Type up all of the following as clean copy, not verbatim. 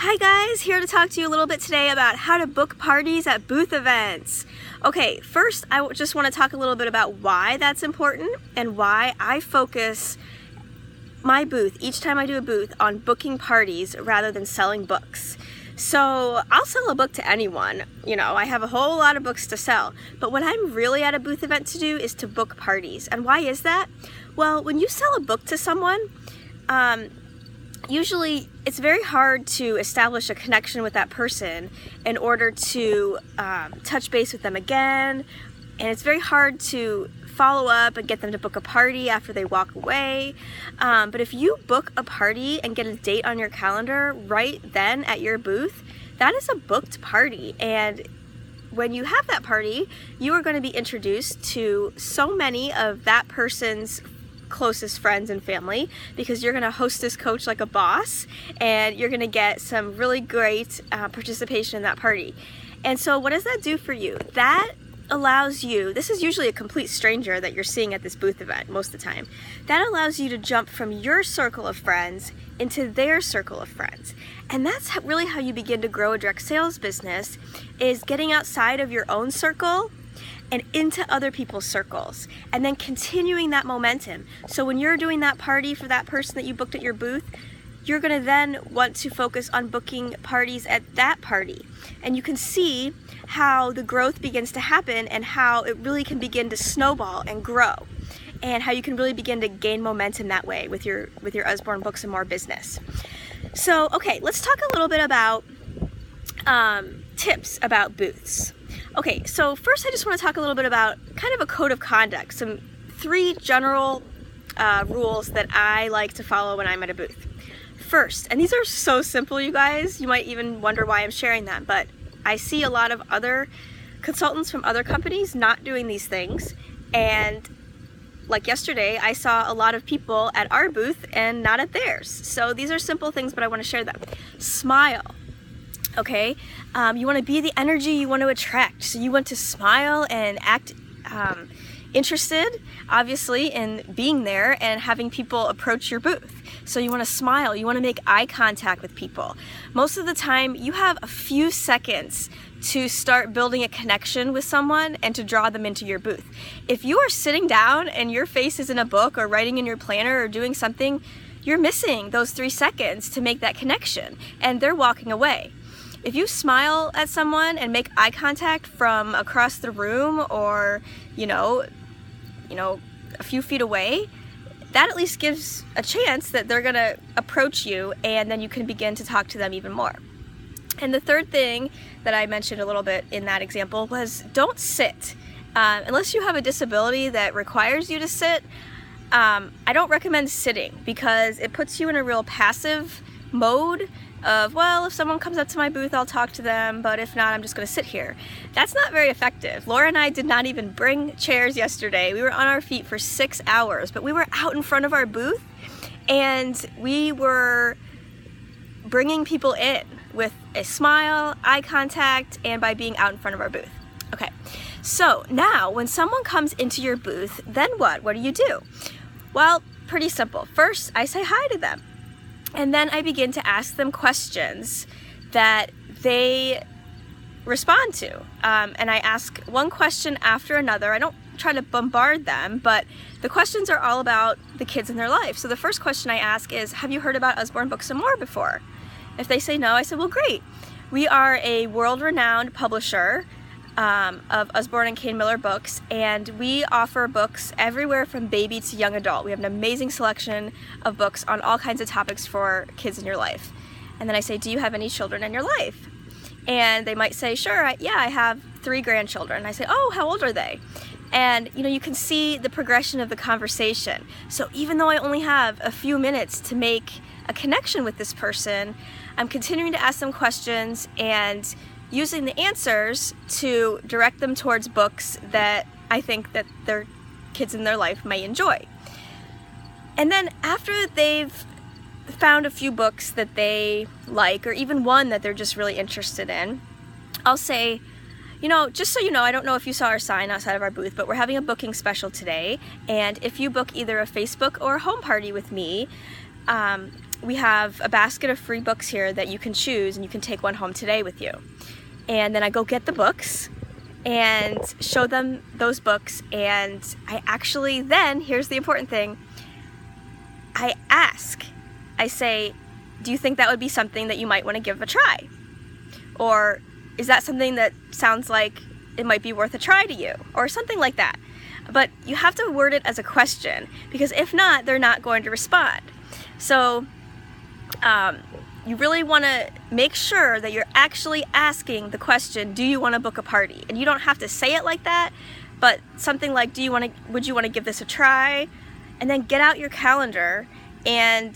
Hi guys, here to talk to you a little bit today about how to book parties at booth events. Okay, first I just want to talk a little bit about why that's important and why I focus my booth, each time I do a booth, on booking parties rather than selling books. So I'll sell a book to anyone, I have a whole lot of books to sell, but what I'm really at a booth event to do is to book parties. And why is that? Well, when you sell a book to someone, usually it's very hard to establish a connection with that person in order to touch base with them again, and it's very hard to follow up and get them to book a party after they walk away. But if you book a party and get a date on your calendar right then at your booth, that is a booked party. And when you have that party, you are going to be introduced to so many of that person's closest friends and family, because you're going to hostess coach like a boss, and you're going to get some really great participation in that party. And so what does that do for you? That allows you, this is usually a complete stranger that you're seeing at this booth event most of the time, that allows you to jump from your circle of friends into their circle of friends. And that's really how you begin to grow a direct sales business, is getting outside of your own circle and into other people's circles, and then continuing that momentum. So when you're doing that party for that person that you booked at your booth, you're gonna then want to focus on booking parties at that party. And you can see how the growth begins to happen and how it really can begin to snowball and grow, and how you can really begin to gain momentum that way with your Usborne Books and More business. So, okay, let's talk a little bit about tips about booths. Okay, so first I just want to talk a little bit about kind of a code of conduct, some 3 general rules that I like to follow when I'm at a booth. First, and these are so simple, you guys, you might even wonder why I'm sharing them, but I see a lot of other consultants from other companies not doing these things, and like yesterday, I saw a lot of people at our booth and not at theirs. So these are simple things, but I want to share them. Smile. Okay, you want to be the energy you want to attract. So you want to smile and act interested, obviously, in being there and having people approach your booth. So you want to smile, you want to make eye contact with people. Most of the time, you have a few seconds to start building a connection with someone and to draw them into your booth. If you are sitting down and your face is in a book or writing in your planner or doing something, you're missing those 3 seconds to make that connection, and they're walking away. If you smile at someone and make eye contact from across the room or, a few feet away, that at least gives a chance that they're gonna approach you, and then you can begin to talk to them even more. And the third thing that I mentioned a little bit in that example was don't sit. Unless you have a disability that requires you to sit, I don't recommend sitting, because it puts you in a real passive mode of, well, if someone comes up to my booth, I'll talk to them, but if not, I'm just going to sit here. That's not very effective. Laura and I did not even bring chairs yesterday. We were on our feet for 6 hours, but we were out in front of our booth, and we were bringing people in with a smile, eye contact, and by being out in front of our booth. Okay, so now when someone comes into your booth, then what? What do you do? Well, pretty simple. First, I say hi to them. And then I begin to ask them questions that they respond to. And I ask one question after another. I don't try to bombard them, but the questions are all about the kids in their life. So the first question I ask is, have you heard about Usborne Books and More before? If they say no, I say, well, great. We are a world-renowned publisher of Usborne and Kane Miller books, and we offer books everywhere from baby to young adult. We have an amazing selection of books on all kinds of topics for kids in your life. And then I say, do you have any children in your life? And they might say, sure, I have 3 grandchildren. And I say, oh, how old are they? And you can see the progression of the conversation. So even though I only have a few minutes to make a connection with this person, I'm continuing to ask them questions and using the answers to direct them towards books that I think that their kids in their life may enjoy. And then after they've found a few books that they like, or even one that they're just really interested in, I'll say, just so you know, I don't know if you saw our sign outside of our booth, but we're having a booking special today, and if you book either a Facebook or a home party with me, we have a basket of free books here that you can choose, and you can take one home today with you. And then I go get the books and show them those books, and I actually then, here's the important thing, I ask, I say, do you think that would be something that you might want to give a try? Or is that something that sounds like it might be worth a try to you? Or something like that. But you have to word it as a question, because if not, they're not going to respond. So you really want to make sure that you're actually asking the question, do you want to book a party? And you don't have to say it like that, but something like, would you want to give this a try? And then get out your calendar and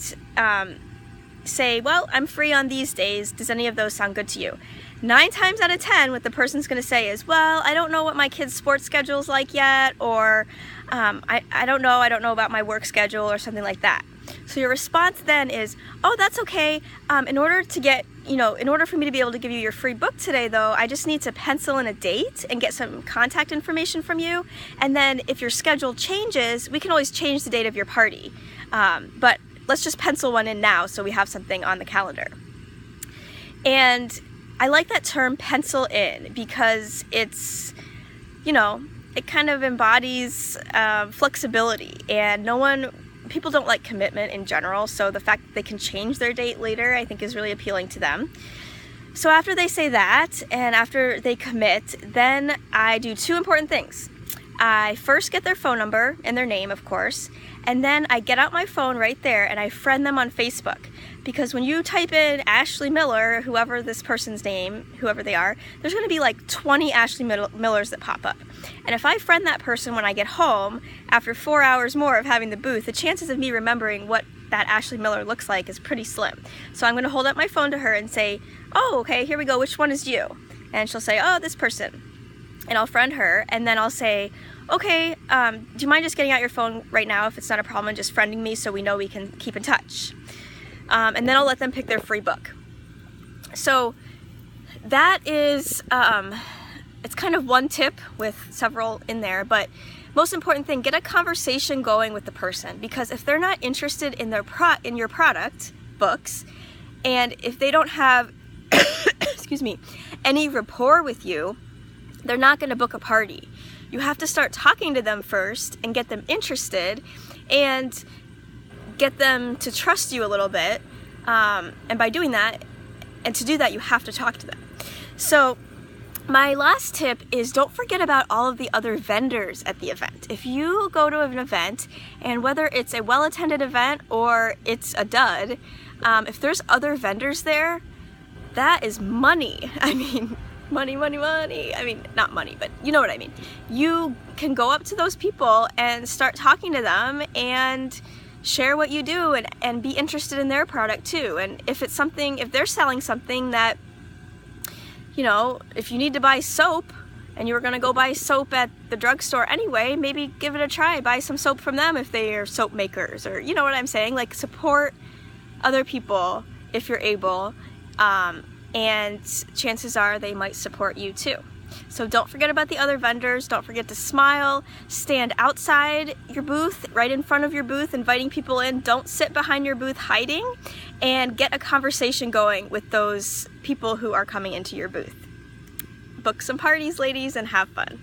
say, well, I'm free on these days. Does any of those sound good to you? 9 times out of 10, what the person's going to say is, well, I don't know what my kid's sports schedule's like yet, or I don't know about my work schedule, or something like that. So your response then is, oh, that's okay. In order for me to be able to give you your free book today, though, I just need to pencil in a date and get some contact information from you. And then if your schedule changes, we can always change the date of your party. But let's just pencil one in now so we have something on the calendar. And I like that term, pencil in, because it's, it kind of embodies flexibility, and people don't like commitment in general, so the fact that they can change their date later, I think, is really appealing to them. So after they say that, and after they commit, then I do 2 important things. I first get their phone number and their name, of course, and then I get out my phone right there and I friend them on Facebook. Because when you type in Ashley Miller, whoever this person's name, whoever they are, there's going to be like 20 Ashley Millers that pop up. And if I friend that person when I get home, after 4 hours more of having the booth, the chances of me remembering what that Ashley Miller looks like is pretty slim. So I'm going to hold up my phone to her and say, oh, okay, here we go, which one is you? And she'll say, oh, this person. And I'll friend her, and then I'll say, okay, do you mind just getting out your phone right now, if it's not a problem, and just friending me so we know we can keep in touch? And then I'll let them pick their free book. So that is, it's kind of one tip with several in there, but most important thing, get a conversation going with the person, because if they're not interested in in your product, books, and if they don't have, excuse me, any rapport with you, they're not going to book a party. You have to start talking to them first and get them interested and get them to trust you a little bit. And by doing that, and to do that, you have to talk to them. So my last tip is, don't forget about all of the other vendors at the event. If you go to an event, and whether it's a well-attended event or it's a dud, if there's other vendors there, that is money. I mean, money. I mean, not money, but you know what I mean. You can go up to those people and start talking to them and share what you do, and be interested in their product too. And if they're selling something that, if you need to buy soap and you were going to go buy soap at the drugstore anyway, maybe give it a try. Buy some soap from them if they are soap makers, or you know what I'm saying? Like, support other people if you're able. And chances are they might support you too. So don't forget about the other vendors. Don't forget to smile. Stand outside your booth, right in front of your booth, inviting people in. Don't sit behind your booth hiding, and get a conversation going with those people who are coming into your booth. Book some parties, ladies, and have fun.